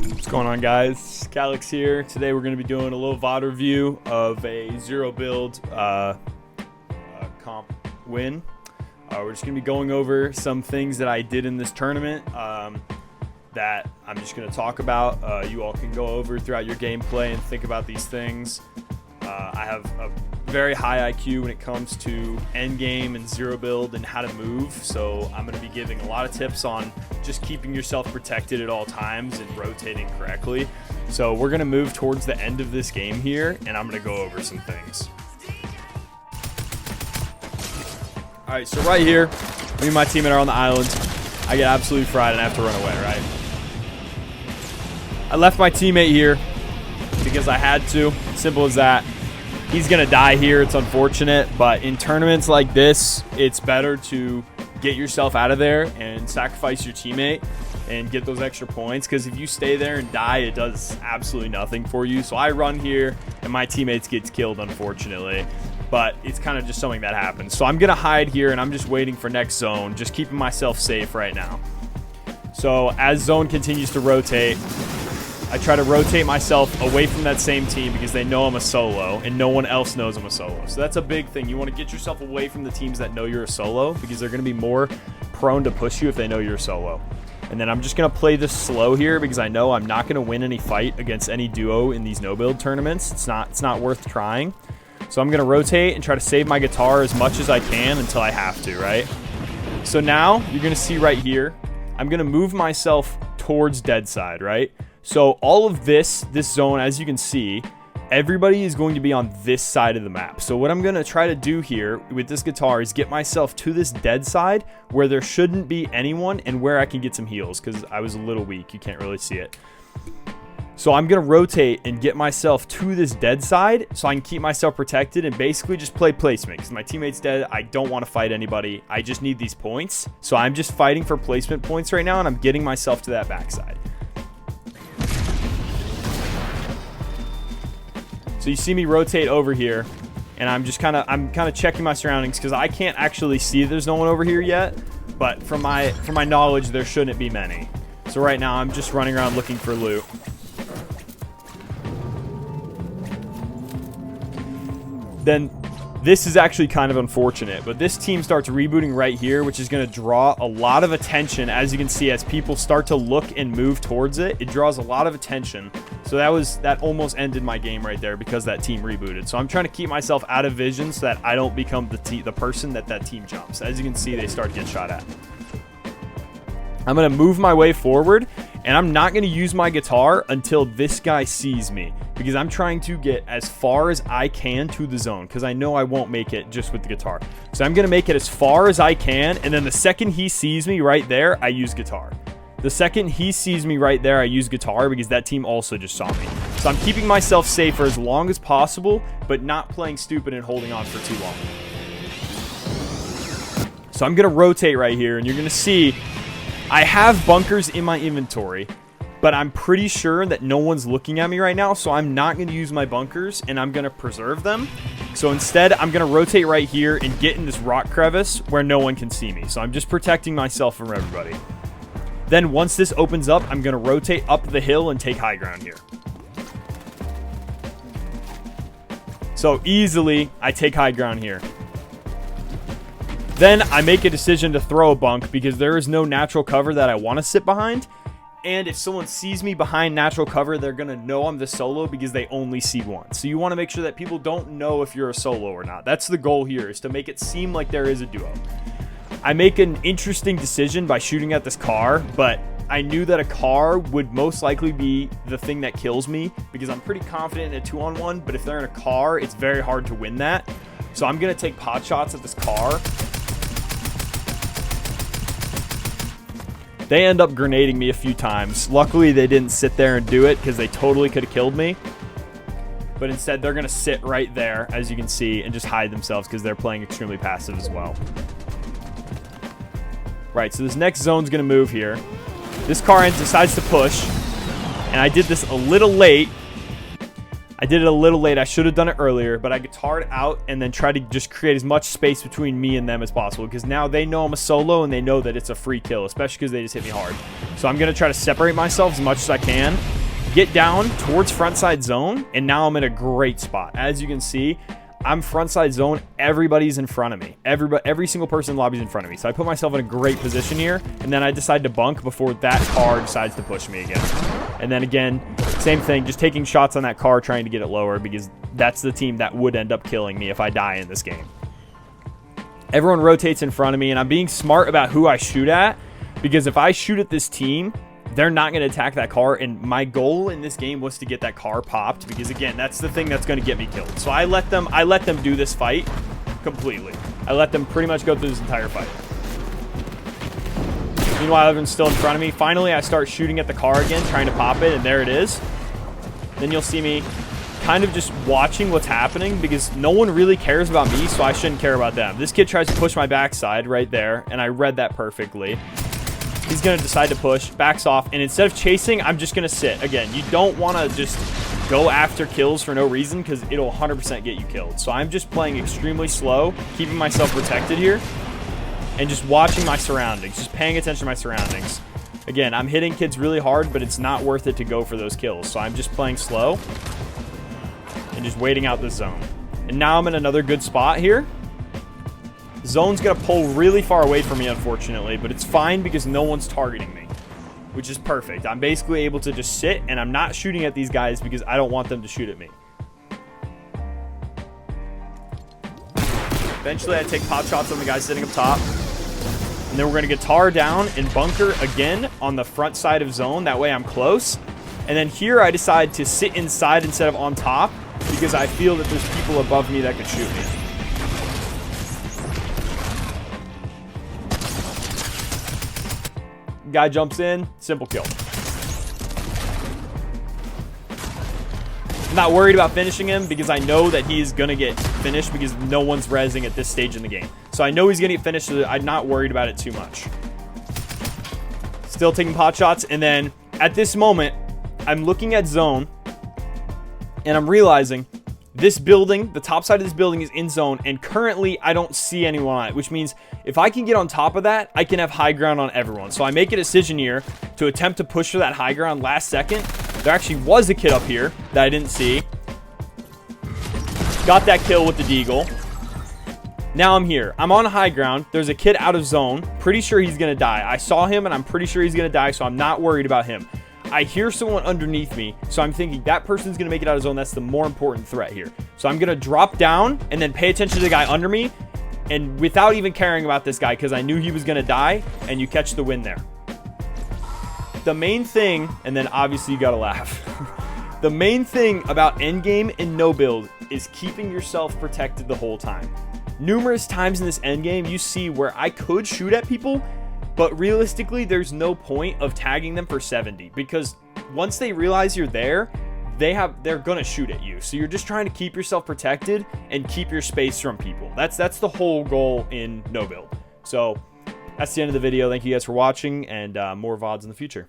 What's going on, guys? Calix here. Today we're going to be doing a little VOD review of a zero build comp win. We're just going to be going over some things that I did in this tournament that I'm just going to talk about. You all can go over throughout your gameplay and think about these things. I have a very high IQ when it comes to endgame and zero build and how to move, so I'm going to be giving a lot of tips on just keeping yourself protected at all times and rotating correctly. So we're going to move towards the end of this game here, and I'm going to go over some things. Alright, so right here, me and my teammate are on the island. I get absolutely fried and I have to run away, right? I left my teammate here because I had to. Simple as that. He's going to die here. It's unfortunate, but in tournaments like this, it's better to get yourself out of there and sacrifice your teammate and get those extra points, because if you stay there and die, it does absolutely nothing for you. So I run here and my teammates gets killed, unfortunately, but it's kind of just something that happens. So I'm going to hide here and I'm just waiting for next zone, just keeping myself safe right now. So as zone continues to rotate, I try to rotate myself away from that same team because they know I'm a solo and no one else knows I'm a solo. So that's a big thing. You want to get yourself away from the teams that know you're a solo because they're going to be more prone to push you if they know you're a solo. And then I'm just going to play this slow here because I know I'm not going to win any fight against any duo in these no-build tournaments. It's not worth trying. So I'm going to rotate and try to save my guitar as much as I can until I have to, right? So now you're going to see right here, I'm going to move myself towards dead side, right? So all of this zone, as you can see, everybody is going to be on this side of the map. So what I'm going to try to do here with this guitar is get myself to this dead side where there shouldn't be anyone and where I can get some heals, because I was a little weak. You can't really see it. So I'm going to rotate and get myself to this dead side so I can keep myself protected and basically just play placement, because my teammate's dead. I don't want to fight anybody. I just need these points. So I'm just fighting for placement points right now, and I'm getting myself to that backside. So you see me rotate over here, and I'm kind of checking my surroundings because I can't actually see there's no one over here yet, but from my knowledge there shouldn't be many. So right now I'm just running around looking for loot. Then this is actually kind of unfortunate, but this team starts rebooting right here, which is going to draw a lot of attention. As you can see, as people start to look and move towards it, it draws a lot of attention. So that almost ended my game right there because that team rebooted. So I'm trying to keep myself out of vision so that I don't become the person that team jumps. As you can see, they start to get shot at. I'm going to move my way forward, and I'm not going to use my guitar until this guy sees me, because I'm trying to get as far as I can to the zone, because I know I won't make it just with the guitar. So I'm going to make it as far as I can, and then the second he sees me right there, I use guitar. The second he sees me right there, I use guitar because that team also just saw me. So I'm keeping myself safe for as long as possible, but not playing stupid and holding on for too long. So I'm going to rotate right here, and you're going to see I have bunkers in my inventory, but I'm pretty sure that no one's looking at me right now, so I'm not going to use my bunkers, and I'm going to preserve them. So instead, I'm going to rotate right here and get in this rock crevice where no one can see me. So I'm just protecting myself from everybody. Then once this opens up, I'm going to rotate up the hill and take high ground here. So easily, I take high ground here. Then I make a decision to throw a bunk because there is no natural cover that I want to sit behind. And if someone sees me behind natural cover, they're going to know I'm the solo because they only see one. So you want to make sure that people don't know if you're a solo or not. That's the goal here, is to make it seem like there is a duo. I make an interesting decision by shooting at this car, but I knew that a car would most likely be the thing that kills me because I'm pretty confident in a 2-on-1, but if they're in a car, it's very hard to win that. So I'm going to take pot shots at this car. They end up grenading me a few times. Luckily, they didn't sit there and do it because they totally could have killed me. But instead, they're going to sit right there, as you can see, and just hide themselves because they're playing extremely passive as well. Right, so this next zone's going to move here. This car decides to push, and I did this a little late. I should have done it earlier, but I guitared out and then tried to just create as much space between me and them as possible, because now they know I'm a solo and they know that it's a free kill, especially because they just hit me hard. So I'm going to try to separate myself as much as I can get down towards frontside zone, and now I'm in a great spot. As you can see, I'm frontside zone. Everybody's in front of me. Every single person in the lobby is in front of me. So I put myself in a great position here, and then I decide to bunk before that car decides to push me again. And then again, same thing, just taking shots on that car, trying to get it lower, because that's the team that would end up killing me if I die in this game. Everyone rotates in front of me, and I'm being smart about who I shoot at, because if I shoot at this team, they're not going to attack that car, and my goal in this game was to get that car popped, because again, that's the thing that's going to get me killed. So I let them do this fight completely. I let them pretty much go through this entire fight. Meanwhile, everyone's still in front of me. Finally, I start shooting at the car again, trying to pop it, and there it is. Then you'll see me kind of just watching what's happening, because no one really cares about me, so I shouldn't care about them. This kid tries to push my backside right there, and I read that perfectly. He's going to decide to push, backs off, and instead of chasing, I'm just going to sit. Again, you don't want to just go after kills for no reason, because it'll 100% get you killed. So I'm just playing extremely slow, keeping myself protected here, and just watching my surroundings, just paying attention to my surroundings. Again, I'm hitting kids really hard, but it's not worth it to go for those kills. So I'm just playing slow and just waiting out the zone. And now I'm in another good spot here. Zone's going to pull really far away from me, unfortunately, but it's fine because no one's targeting me, which is perfect. I'm basically able to just sit, and I'm not shooting at these guys because I don't want them to shoot at me. Eventually, I take pot shots on the guy sitting up top, and then we're going to guitar down and bunker again on the front side of zone. That way I'm close. And then here I decide to sit inside instead of on top because I feel that there's people above me that could shoot me. Guy jumps in, simple kill. I'm not worried about finishing him because I know that he's going to get finished because no one's rezzing at this stage in the game. So I know he's going to get finished, so I'm not worried about it too much. Still taking pot shots, and then at this moment, I'm looking at zone, and I'm realizing this building, the top side of this building is in zone, and currently I don't see anyone on it, which means if I can get on top of that, I can have high ground on everyone. So I make a decision here to attempt to push for that high ground last second. There actually was a kid up here that I didn't see. Got that kill with the deagle. Now I'm here. I'm on high ground. There's a kid out of zone. Pretty sure he's going to die. I saw him, and I'm pretty sure he's going to die, so I'm not worried about him. I hear someone underneath me, so I'm thinking that person's going to make it out of zone. That's the more important threat here. So I'm going to drop down and then pay attention to the guy under me, and without even caring about this guy because I knew he was going to die, and you catch the win there. The main thing, and then obviously you got to laugh. The main thing about endgame and no build is keeping yourself protected the whole time. Numerous times in this endgame, you see where I could shoot at people, but realistically, there's no point of tagging them for 70 because once they realize you're there, they're gonna shoot at you. So you're just trying to keep yourself protected and keep your space from people. That's the whole goal in no build. So that's the end of the video. Thank you guys for watching, and more VODs in the future.